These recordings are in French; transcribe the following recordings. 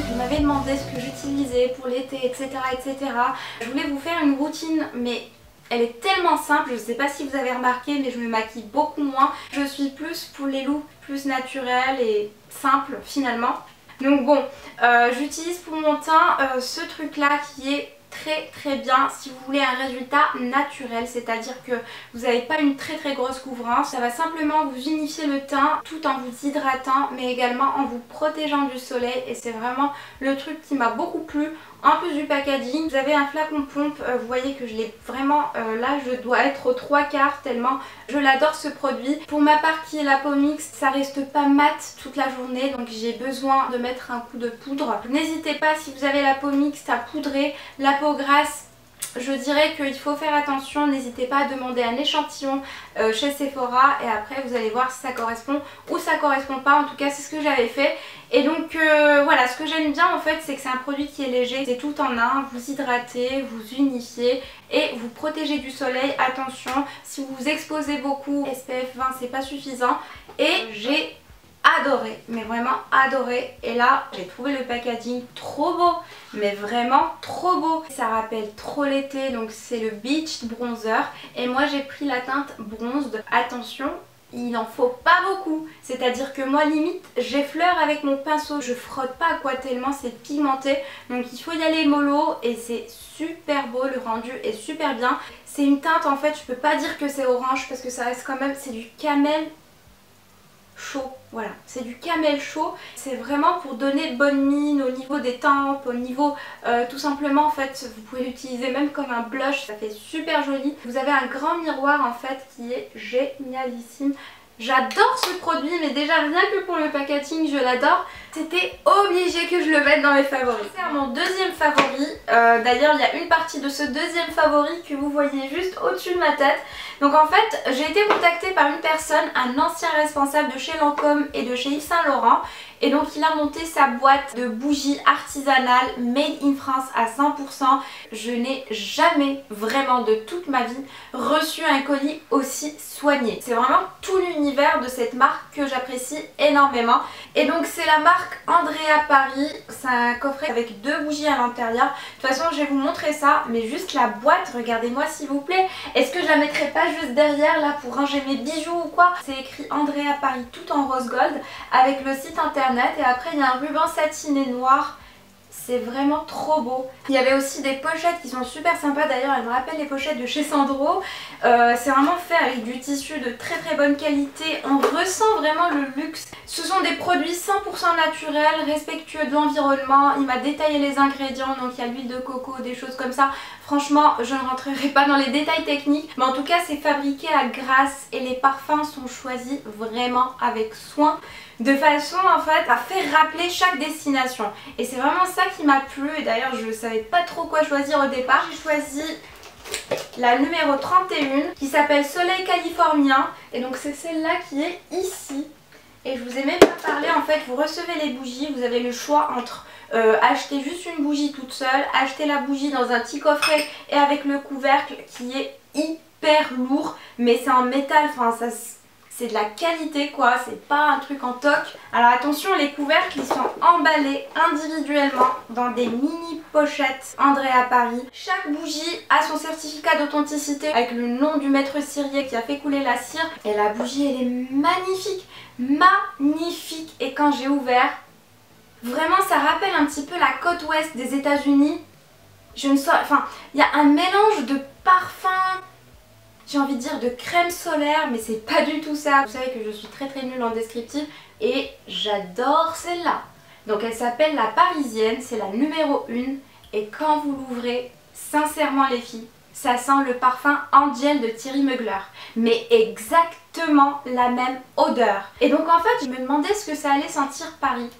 Vous m'avez demandé ce que j'utilisais pour l'été, etc., etc. Je voulais vous faire une routine, mais elle est tellement simple. Je ne sais pas si vous avez remarqué, mais je me maquille beaucoup moins. Je suis plus pour les looks plus naturels et simples finalement. Donc bon, j'utilise pour mon teint ce truc là qui est très bien si vous voulez un résultat naturel, c'est-à-dire que vous n'avez pas une très grosse couvrance. Ça va simplement vous unifier le teint tout en vous hydratant, mais également en vous protégeant du soleil, et c'est vraiment le truc qui m'a beaucoup plu. En plus du packaging, vous avez un flacon pompe, vous voyez que je l'ai vraiment, là je dois être aux 3/4 tellement je l'adore ce produit. Pour ma part qui est la peau mixte, ça reste pas mat toute la journée, donc j'ai besoin de mettre un coup de poudre. N'hésitez pas, si vous avez la peau mixte, à poudrer. La peau grasse, je dirais qu'il faut faire attention, n'hésitez pas à demander un échantillon chez Sephora et après vous allez voir si ça correspond ou ça correspond pas. En tout cas c'est ce que j'avais fait. Et donc voilà, ce que j'aime bien en fait, c'est que c'est un produit qui est léger, c'est tout en un, vous hydratez, vous unifiez et vous protégez du soleil. Attention, si vous vous exposez beaucoup, SPF 20 c'est pas suffisant. Et j'ai adoré, mais vraiment adoré. Et là j'ai trouvé le packaging trop beau, mais vraiment trop beau. Ça rappelle trop l'été, donc c'est le Beach Bronzer et moi j'ai pris la teinte bronze. Attention, il n'en faut pas beaucoup, c'est-à-dire que moi limite j'effleure avec mon pinceau, je frotte pas à quoi tellement c'est pigmenté, donc il faut y aller mollo et c'est super beau, le rendu est super bien. C'est une teinte en fait, je peux pas dire que c'est orange parce que ça reste quand même, c'est du camel chaud, voilà, c'est du camel chaud. C'est vraiment pour donner bonne mine au niveau des tempes, au niveau tout simplement en fait, vous pouvez l'utiliser même comme un blush, ça fait super joli. Vous avez un grand miroir en fait qui est génialissime. J'adore ce produit, mais déjà rien que pour le packaging je l'adore. C'était obligé que je le mette dans mes favoris. C'est mon deuxième favori. D'ailleurs il y a une partie de ce deuxième favori que vous voyez juste au-dessus de ma tête. Donc en fait j'ai été contactée par une personne, un ancien responsable de chez Lancôme et de chez Yves Saint Laurent. Et donc il a monté sa boîte de bougies artisanales made in France à 100%. Je n'ai jamais vraiment de toute ma vie reçu un colis aussi soigné. C'est vraiment tout l'univers de cette marque que j'apprécie énormément. Et donc c'est la marque Andrea Paris. C'est un coffret avec 2 bougies à l'intérieur. De toute façon je vais vous montrer ça, mais juste la boîte, regardez-moi s'il vous plaît. Est-ce que je la mettrai pas juste derrière là pour ranger mes bijoux ou quoi? C'est écrit Andrea Paris tout en rose gold avec le site internet. Et après il y a un ruban satiné noir, c'est vraiment trop beau. Il y avait aussi des pochettes qui sont super sympas, d'ailleurs elles me rappellent les pochettes de chez Sandro. C'est vraiment fait avec du tissu de très bonne qualité, on ressent vraiment le luxe. Ce sont des produits 100% naturels, respectueux de l'environnement. Il m'a détaillé les ingrédients, donc il y a l'huile de coco, des choses comme ça. Franchement je ne rentrerai pas dans les détails techniques, mais en tout cas c'est fabriqué à Grasse et les parfums sont choisis vraiment avec soin, de façon en fait à faire rappeler chaque destination. Et c'est vraiment ça qui m'a plu, et d'ailleurs je savais pas trop quoi choisir au départ. J'ai choisi la numéro 31 qui s'appelle Soleil Californien, et donc c'est celle-là qui est ici. Et je vous ai même pas parlé, en fait vous recevez les bougies, vous avez le choix entre acheter juste une bougie toute seule, acheter la bougie dans un petit coffret et avec le couvercle qui est hyper lourd, mais c'est en métal, enfin ça c'est de la qualité quoi, c'est pas un truc en toc. Alors attention, les couvercles ils sont emballés individuellement dans des mini pochettes Andrea Paris. Chaque bougie a son certificat d'authenticité avec le nom du maître cirier qui a fait couler la cire. Et la bougie elle est magnifique. Et quand j'ai ouvert, vraiment ça rappelle un petit peu la côte ouest des États-Unis. Je ne sais, enfin il y a un mélange de parfums, j'ai envie de dire de crème solaire, mais c'est pas du tout ça. Vous savez que je suis très nulle en descriptif et j'adore celle-là. Donc elle s'appelle la Parisienne, c'est la numéro 1 et quand vous l'ouvrez, sincèrement les filles, ça sent le parfum Angel de Thierry Mugler, mais exactement la même odeur. Et donc en fait je me demandais ce que ça allait sentir Paris.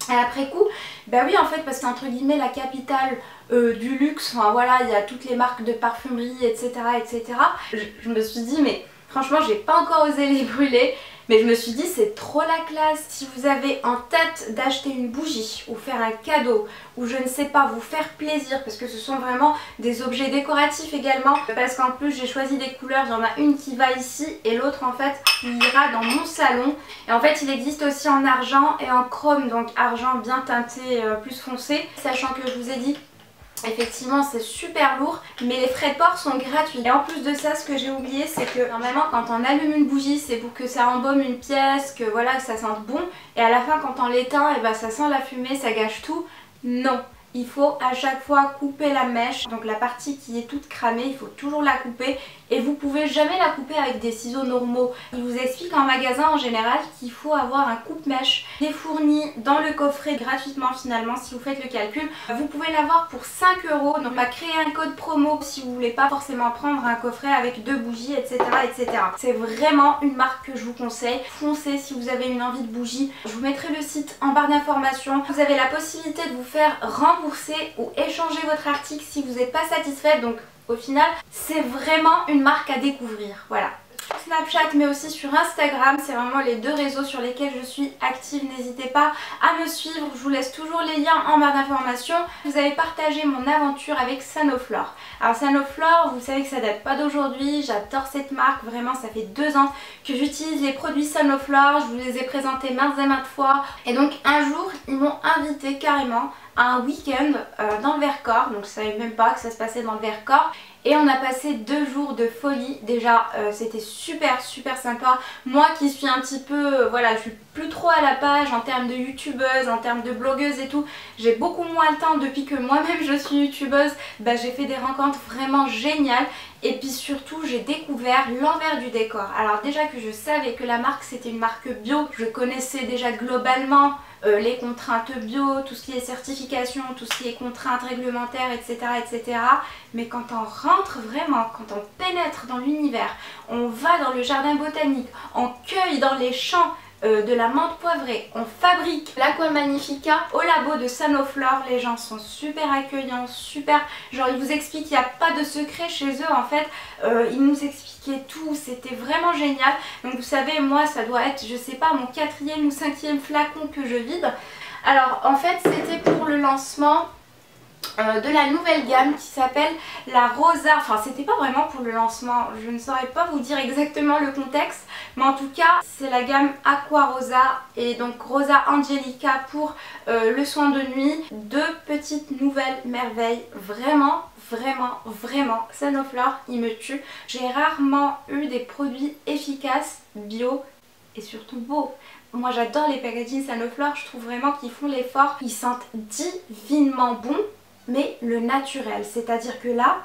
Et après coup, bah oui en fait parce que c'est entre guillemets la capitale du luxe, enfin voilà, il y a toutes les marques de parfumerie etc. etc. Je me suis dit mais franchement j'ai pas encore osé les brûler. Mais je me suis dit c'est trop la classe. Si vous avez en tête d'acheter une bougie ou faire un cadeau ou je ne sais pas, vous faire plaisir, parce que ce sont vraiment des objets décoratifs également, parce qu'en plus j'ai choisi des couleurs, il y en a une qui va ici et l'autre en fait qui ira dans mon salon. Et en fait il existe aussi en argent et en chrome, donc argent bien teinté plus foncé, sachant que je vous ai dit effectivement c'est super lourd mais les frais de port sont gratuits. Et en plus de ça, ce que j'ai oublié c'est que normalement quand on allume une bougie c'est pour que ça embaume une pièce, que voilà, que ça sente bon, et à la fin quand on l'éteint et ben ça sent la fumée, ça gâche tout. Non, il faut à chaque fois couper la mèche, donc la partie qui est toute cramée, il faut toujours la couper et vous pouvez jamais la couper avec des ciseaux normaux. Il vous explique en magasin en général qu'il faut avoir un coupe-mèche qui est fourni dans le coffret gratuitement finalement si vous faites le calcul. Vous pouvez l'avoir pour 5 €, donc on va créer un code promo si vous voulez pas forcément prendre un coffret avec 2 bougies etc. etc. C'est vraiment une marque que je vous conseille. Foncez si vous avez une envie de bougie. Je vous mettrai le site en barre d'informations. Vous avez la possibilité de vous faire rembourser ou échanger votre article si vous n'êtes pas satisfait, donc au final, c'est vraiment une marque à découvrir. Voilà. Sur Snapchat mais aussi sur Instagram, c'est vraiment les deux réseaux sur lesquels je suis active. N'hésitez pas à me suivre, je vous laisse toujours les liens en barre d'informations. Vous avez partagé mon aventure avec Sanoflore. Alors Sanoflore, vous savez que ça date pas d'aujourd'hui, j'adore cette marque, vraiment ça fait 2 ans que j'utilise les produits Sanoflore, je vous les ai présentés maintes et maintes fois. Et donc un jour, ils m'ont invité carrément un week-end dans le Vercors, donc je savais même pas que ça se passait dans le Vercors. Et on a passé 2 jours de folie. Déjà c'était super sympa. Moi qui suis un petit peu, voilà, je suis plus trop à la page en termes de youtubeuse, en termes de blogueuse et tout. J'ai beaucoup moins le temps depuis que moi-même je suis youtubeuse. Bah, j'ai fait des rencontres vraiment géniales. Et puis surtout j'ai découvert l'envers du décor. Alors déjà que je savais que la marque c'était une marque bio, je connaissais déjà globalement les contraintes bio, tout ce qui est certification, tout ce qui est contraintes réglementaires, etc. etc. Mais quand on rentre vraiment, quand on pénètre dans l'univers, on va dans le jardin botanique, on cueille dans les champs de la menthe poivrée, on fabrique l'Aqua Magnifica au labo de Sanoflore. Les gens sont super accueillants, super, genre ils vous expliquent qu'il n'y a pas de secret chez eux en fait, ils nous expliquaient tout, c'était vraiment génial. Donc vous savez, moi ça doit être, je sais pas, mon 4e ou 5e flacon que je vide. Alors en fait c'était pour le lancement de la nouvelle gamme qui s'appelle la Rosa. Enfin c'était pas vraiment pour le lancement, je ne saurais pas vous dire exactement le contexte, mais en tout cas c'est la gamme Aqua Rosa et donc Rosa Angelica pour le soin de nuit. 2 petites nouvelles merveilles, vraiment Sanoflore il me tue. J'ai rarement eu des produits efficaces, bio et surtout beaux. Moi j'adore les packaging Sanoflore, je trouve vraiment qu'ils font l'effort, ils sentent divinement bon, mais le naturel, c'est-à-dire que là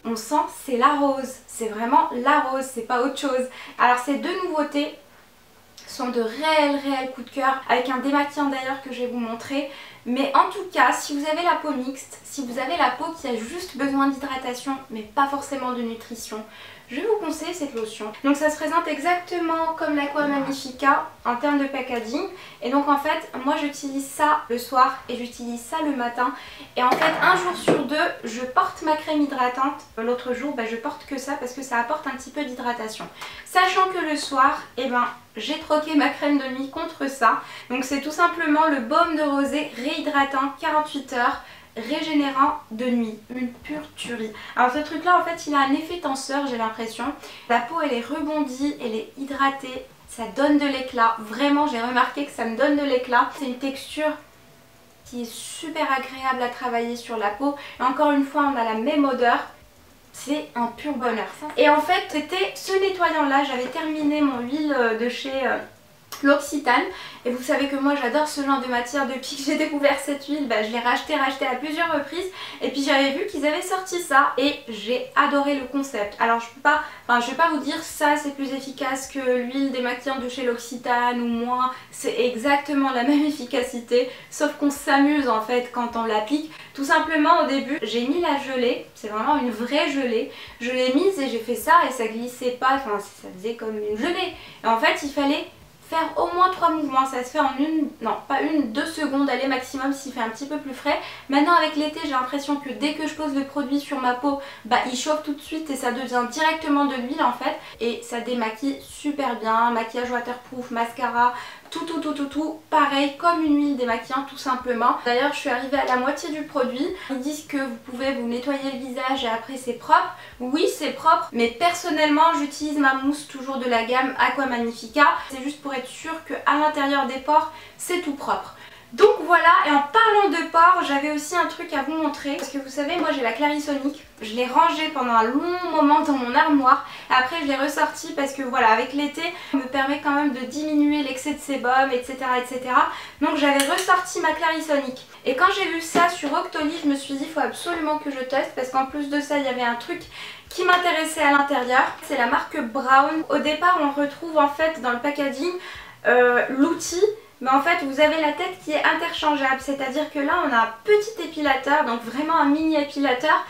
on sent c'est la rose, c'est vraiment la rose, c'est pas autre chose. Alors ces 2 nouveautés sont de réels coups de cœur, avec un démaquillant d'ailleurs que je vais vous montrer. Mais en tout cas, si vous avez la peau mixte, si vous avez la peau qui a juste besoin d'hydratation mais pas forcément de nutrition, je vous conseille cette lotion. Donc ça se présente exactement comme l'Aqua Magnifica en termes de packaging. Et donc en fait, moi j'utilise ça le soir et j'utilise ça le matin. Et en fait, un jour sur 2, je porte ma crème hydratante. L'autre jour, je porte que ça parce que ça apporte un petit peu d'hydratation. Sachant que le soir, j'ai troqué ma crème de nuit contre ça. Donc c'est tout simplement le baume de rosée réhydratant 48 heures. Régénérant de nuit, une pure tuerie. Alors ce truc là en fait il a un effet tenseur, j'ai l'impression. La peau elle est rebondie, elle est hydratée, ça donne de l'éclat. Vraiment j'ai remarqué que ça me donne de l'éclat. C'est une texture qui est super agréable à travailler sur la peau. Et encore une fois on a la même odeur. C'est un pur bonheur. Et en fait c'était ce nettoyant là, j'avais terminé mon huile de chez L'Occitane, et vous savez que moi j'adore ce genre de matière. Depuis que j'ai découvert cette huile, je l'ai racheté à plusieurs reprises, et puis j'avais vu qu'ils avaient sorti ça et j'ai adoré le concept. Alors je vais pas vous dire ça c'est plus efficace que l'huile démaquillante de chez L'Occitane ou moins, c'est exactement la même efficacité, sauf qu'on s'amuse en fait quand on l'applique. Tout simplement au début j'ai mis la gelée, c'est vraiment une vraie gelée, je l'ai mise et j'ai fait ça et ça glissait pas, enfin ça faisait comme une gelée. Et en fait il fallait faire au moins 3 mouvements. Ça se fait en une, non pas une, 2 secondes, allez maximum s'il fait un petit peu plus frais. Maintenant avec l'été j'ai l'impression que dès que je pose le produit sur ma peau, bah il chauffe tout de suite et ça devient directement de l'huile en fait. Et ça démaquille super bien, maquillage waterproof, mascara, tout, pareil comme une huile démaquillante tout simplement. D'ailleurs je suis arrivée à la moitié du produit. Ils disent que vous pouvez vous nettoyer le visage et après c'est propre. Oui c'est propre, mais personnellement j'utilise ma mousse toujours de la gamme Aqua Magnifica. C'est juste pour être sûr qu'à l'intérieur des pores c'est tout propre. Donc voilà, et en parlant de pores, j'avais aussi un truc à vous montrer. Parce que vous savez, moi j'ai la Clarisonic. Je l'ai rangée pendant un long moment dans mon armoire. Et après je l'ai ressortie parce que voilà, avec l'été, ça me permet quand même de diminuer l'excès de sébum, etc. etc. Donc j'avais ressorti ma Clarisonic. Et quand j'ai vu ça sur Octoly, je me suis dit, il faut absolument que je teste. Parce qu'en plus de ça, il y avait un truc qui m'intéressait à l'intérieur. C'est la marque Brown. Au départ, on retrouve en fait dans le packaging l'outil. Mais en fait vous avez la tête qui est interchangeable, c'est-à-dire que là on a un petit épilateur, donc vraiment un mini épilateur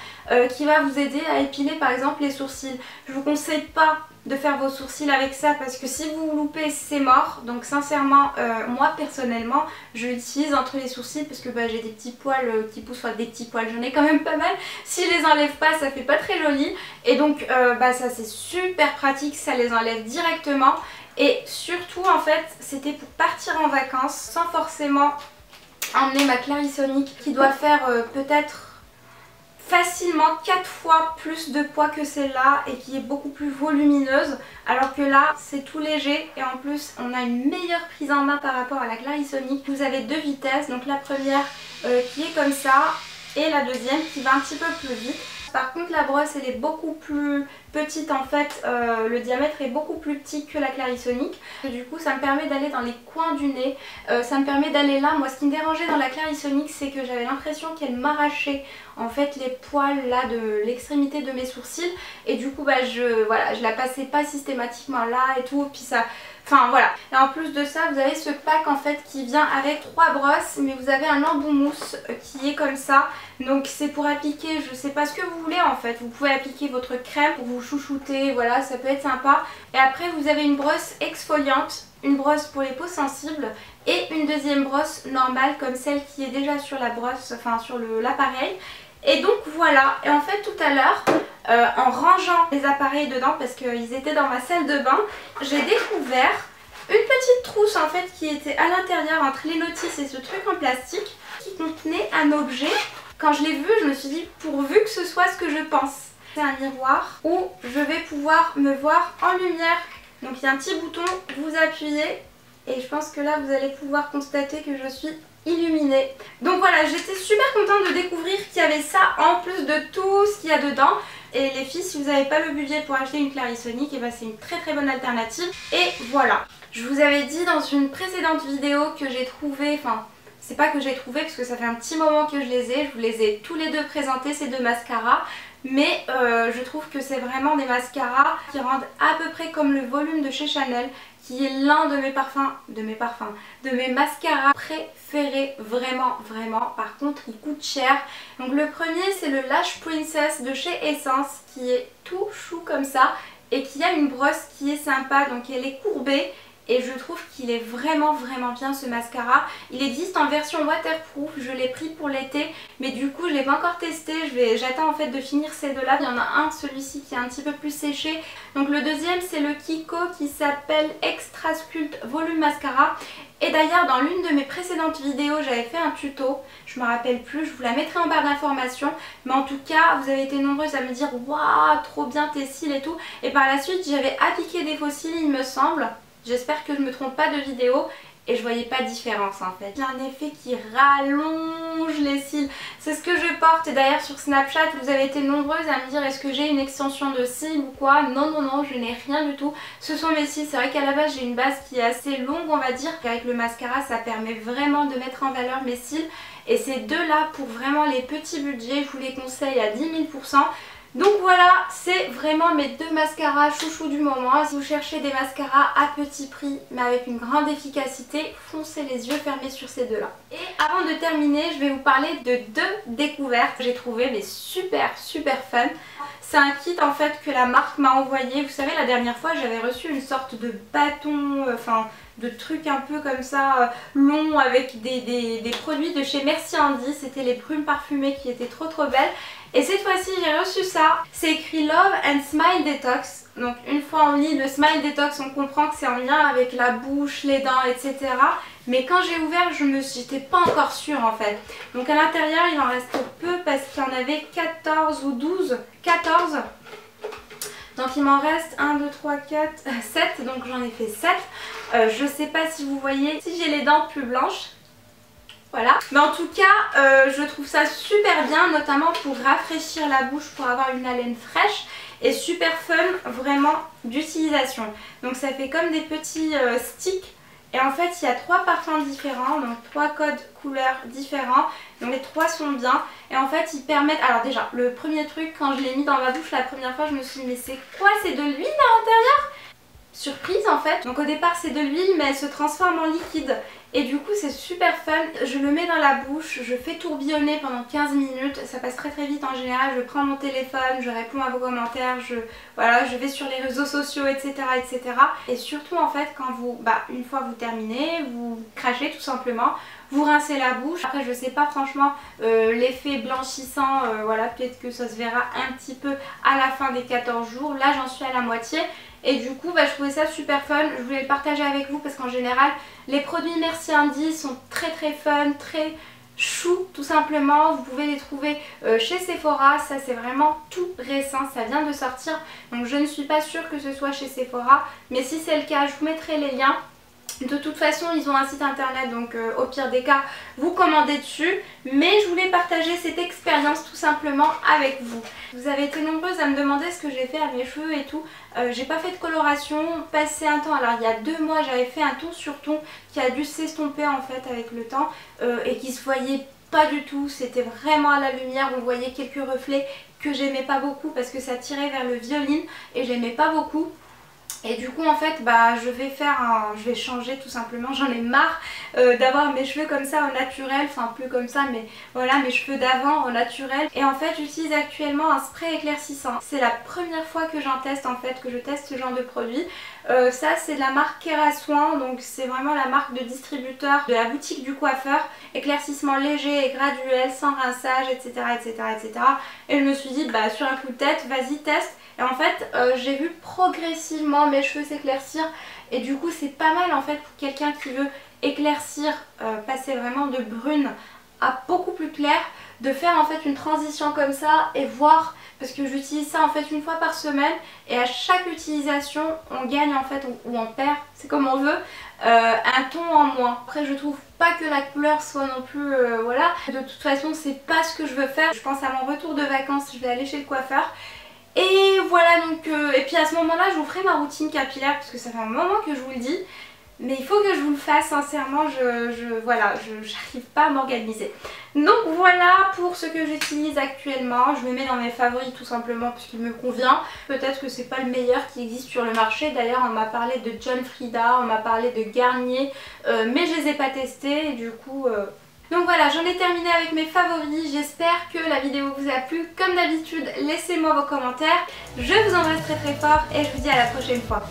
qui va vous aider à épiler par exemple les sourcils. Je vous conseille pas de faire vos sourcils avec ça parce que si vous loupez c'est mort. Donc sincèrement moi personnellement je l'utilise entre les sourcils parce que bah, j'ai des petits poils qui poussent, enfin des petits poils, j'en ai quand même pas mal. Si je les enlève pas ça fait pas très joli et donc bah, ça c'est super pratique, ça les enlève directement. Et surtout en fait c'était pour partir en vacances sans forcément emmener ma Clarisonic qui doit faire peut-être facilement 4 fois plus de poids que celle-là et qui est beaucoup plus volumineuse, alors que là c'est tout léger et en plus on a une meilleure prise en main par rapport à la Clarisonic. Vous avez 2 vitesses, donc la première qui est comme ça et la deuxième qui va un petit peu plus vite. Par contre la brosse elle est beaucoup plus petite en fait, le diamètre est beaucoup plus petit que la Clarisonic. Et du coup ça me permet d'aller dans les coins du nez, ça me permet d'aller là. Moi ce qui me dérangeait dans la Clarisonic c'est que j'avais l'impression qu'elle m'arrachait en fait les poils là de l'extrémité de mes sourcils. Et du coup bah, je la passais pas systématiquement là et tout, puis ça... Enfin voilà, et en plus de ça vous avez ce pack en fait qui vient avec 3 brosses, mais vous avez un embout mousse qui est comme ça. Donc c'est pour appliquer, je sais pas ce que vous voulez en fait, vous pouvez appliquer votre crème pour vous chouchouter, voilà ça peut être sympa. Et après vous avez une brosse exfoliante, une brosse pour les peaux sensibles et une deuxième brosse normale comme celle qui est déjà sur la brosse, enfin sur l'appareil. Et donc voilà, et en fait tout à l'heure, en rangeant les appareils dedans parce qu'ils étaient dans ma salle de bain, j'ai découvert une petite trousse en fait qui était à l'intérieur entre les notices et ce truc en plastique qui contenait un objet. Quand je l'ai vu, je me suis dit pourvu que ce soit ce que je pense. C'est un miroir où je vais pouvoir me voir en lumière. Donc il y a un petit bouton, vous appuyez et je pense que là vous allez pouvoir constater que je suis illuminée. Donc voilà, j'étais super contente de découvrir qu'il y avait ça en plus de tout ce qu'il y a dedans. Et les filles, si vous n'avez pas le budget pour acheter une Clarisonic, et ben c'est une très bonne alternative. Et voilà, je vous avais dit dans une précédente vidéo que j'ai trouvé, enfin c'est pas que j'ai trouvé parce que ça fait un petit moment que je vous les ai tous les deux présentés ces 2 mascaras. Mais je trouve que c'est vraiment des mascaras qui rendent à peu près comme le volume de chez Chanel, qui est l'un de mes mascaras préférés, vraiment. Par contre il coûte cher. Donc le premier c'est le Lash Princess de chez Essence qui est tout chou comme ça et qui a une brosse qui est sympa, donc elle est courbée. Et je trouve qu'il est vraiment bien ce mascara. Il existe en version waterproof, je l'ai pris pour l'été, mais du coup je l'ai pas encore testé. J'attends en fait de finir ces 2 là. Il y en a un, celui-ci qui est un petit peu plus séché. Donc le deuxième c'est le Kiko qui s'appelle Extra Sculpt Volume Mascara. Et d'ailleurs dans l'une de mes précédentes vidéos j'avais fait un tuto, je me rappelle plus, je vous la mettrai en barre d'informations. Mais en tout cas vous avez été nombreuses à me dire waouh trop bien tes cils et tout. Et par la suite j'avais appliqué des faux cils il me semble. J'espère que je ne me trompe pas de vidéo et je voyais pas de différence en fait. J'ai un effet qui rallonge les cils. C'est ce que je porte et d'ailleurs sur Snapchat vous avez été nombreuses à me dire est-ce que j'ai une extension de cils ou quoi. Non, je n'ai rien du tout. Ce sont mes cils. C'est vrai qu'à la base j'ai une base qui est assez longue on va dire. Avec le mascara ça permet vraiment de mettre en valeur mes cils. Et ces 2 là pour vraiment les petits budgets je vous les conseille à 10 000%. Donc voilà, c'est vraiment mes 2 mascaras chouchou du moment. Si vous cherchez des mascaras à petit prix mais avec une grande efficacité, foncez les yeux fermés sur ces 2 là. Et avant de terminer, je vais vous parler de 2 découvertes que j'ai trouvées mais super fun. C'est un kit en fait que la marque m'a envoyé. Vous savez la dernière fois j'avais reçu une sorte de bâton, enfin de trucs un peu comme ça longs avec des produits de chez Merci Handy. C'était les brumes parfumées qui étaient trop belles. Et cette fois-ci j'ai reçu ça. C'est écrit Love and Smile Detox. Donc une fois on lit le Smile Detox, on comprend que c'est en lien avec la bouche, les dents, etc. Mais quand j'ai ouvert, j'étais pas encore sûre en fait. Donc à l'intérieur il en reste peu parce qu'il y en avait 14 ou 12. 14. Donc il m'en reste 1, 2, 3, 4, 7. Donc j'en ai fait 7. Je sais pas si vous voyez, si j'ai les dents plus blanches. Voilà. Mais en tout cas, je trouve ça super bien, notamment pour rafraîchir la bouche, pour avoir une haleine fraîche. Et super fun vraiment d'utilisation. Donc ça fait comme des petits sticks. Et en fait il y a 3 parfums différents, donc 3 codes couleurs différents. Donc les 3 sont bien. Et en fait ils permettent... Alors déjà, le premier truc, quand je l'ai mis dans ma bouche la première fois, je me suis dit mais c'est quoi? C'est de l'huile à l'intérieur? Surprise en fait. Donc au départ c'est de l'huile mais elle se transforme en liquide. Et du coup c'est super fun. Je le mets dans la bouche, je fais tourbillonner pendant 15 minutes. Ça passe très vite en général. Je prends mon téléphone, je réponds à vos commentaires, je vais sur les réseaux sociaux, etc. etc. Et surtout en fait quand vous, une fois vous terminez, vous crachez tout simplement. Vous rincez la bouche. Après je sais pas franchement l'effet blanchissant, voilà, peut-être que ça se verra un petit peu à la fin des 14 jours. Là j'en suis à la moitié. Et du coup je trouvais ça super fun, je voulais le partager avec vous parce qu'en général les produits Merci Handy sont très fun, très chou tout simplement. Vous pouvez les trouver chez Sephora, ça c'est vraiment tout récent, ça vient de sortir. Donc je ne suis pas sûre que ce soit chez Sephora, mais si c'est le cas je vous mettrai les liens. De toute façon ils ont un site internet, donc au pire des cas vous commandez dessus. Mais je voulais partager cette expérience tout simplement avec vous. Vous avez été nombreuses à me demander ce que j'ai fait à mes cheveux et tout. J'ai pas fait de coloration, passé un temps. Alors il y a 2 mois j'avais fait un ton sur ton qui a dû s'estomper en fait avec le temps et qui se voyait pas du tout. C'était vraiment à la lumière, on voyait quelques reflets que j'aimais pas beaucoup parce que ça tirait vers le violine et j'aimais pas beaucoup. Et du coup en fait je vais changer tout simplement, j'en ai marre d'avoir mes cheveux comme ça au naturel, enfin plus comme ça mais voilà, mes cheveux d'avant au naturel. Et en fait j'utilise actuellement un spray éclaircissant. C'est la première fois que j'en teste en fait, que je teste ce genre de produit. Ça c'est de la marque Kerasoin, donc c'est vraiment la marque de distributeur de la boutique du coiffeur. Éclaircissement léger et graduel, sans rinçage, etc. etc. etc. Et je me suis dit sur un coup de tête, vas-y teste. Et en fait j'ai vu progressivement mes cheveux s'éclaircir et du coup c'est pas mal en fait pour quelqu'un qui veut éclaircir, passer vraiment de brune à beaucoup plus clair, de faire en fait une transition comme ça et voir, parce que j'utilise ça en fait une fois par semaine et à chaque utilisation on gagne en fait ou on perd, c'est comme on veut, un ton en moins. Après je trouve pas que la couleur soit non plus voilà, de toute façon c'est pas ce que je veux faire. Je pense à mon retour de vacances, je vais aller chez le coiffeur. Et voilà donc, et puis à ce moment là je vous ferai ma routine capillaire parce que ça fait un moment que je vous le dis. Mais il faut que je vous le fasse sincèrement, j'arrive pas à m'organiser. Donc voilà pour ce que j'utilise actuellement. Je le mets dans mes favoris tout simplement parce qu'il me convient. Peut-être que c'est pas le meilleur qui existe sur le marché. D'ailleurs on m'a parlé de John Frieda, on m'a parlé de Garnier, mais je les ai pas testés et du coup... Donc voilà, j'en ai terminé avec mes favoris. J'espère que la vidéo vous a plu. Comme d'habitude, laissez-moi vos commentaires. Je vous embrasse très fort et je vous dis à la prochaine fois.